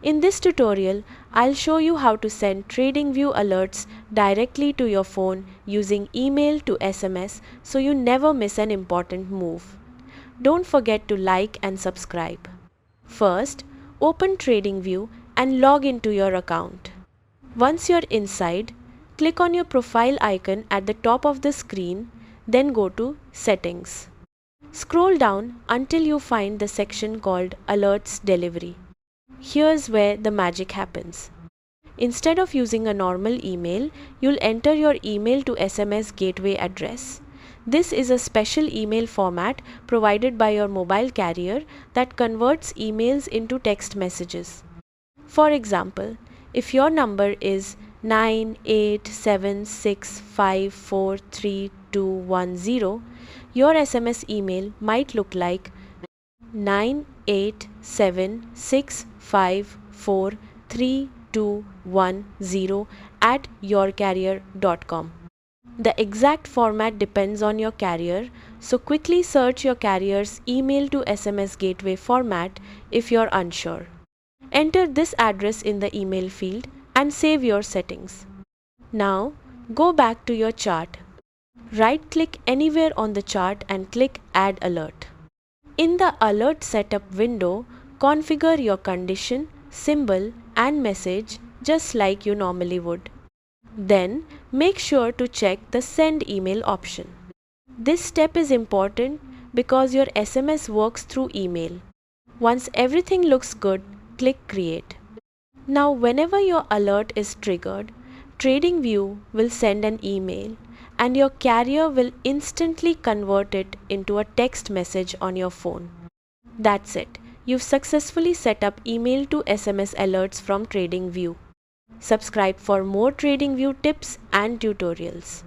In this tutorial, I'll show you how to send Tradingview alerts directly to your phone using email to SMS so you never miss an important move. Don't forget to like and subscribe. First, open Tradingview and log into your account. Once you're inside, click on your profile icon at the top of the screen, then go to Settings. Scroll down until you find the section called Alerts Delivery. Here's where the magic happens. Instead of using a normal email, you'll enter your email to SMS gateway address. This is a special email format provided by your mobile carrier that converts emails into text messages. For example, if your number is 98765432210, your SMS email might look like 98765432210 at yourcarrier.com. The exact format depends on your carrier, so quickly search your carrier's email to SMS gateway format if you're unsure. Enter this address in the email field and save your settings. Now, go back to your chart. Right-click anywhere on the chart and click Add Alert. In the Alert Setup window, configure your condition, symbol and message just like you normally would. Then, make sure to check the Send Email option. This step is important because your SMS works through email. Once everything looks good, click Create. Now, whenever your alert is triggered, Tradingview will send an email and your carrier will instantly convert it into a text message on your phone. That's it. You've successfully set up email to SMS alerts from Tradingview. Subscribe for more Tradingview tips and tutorials.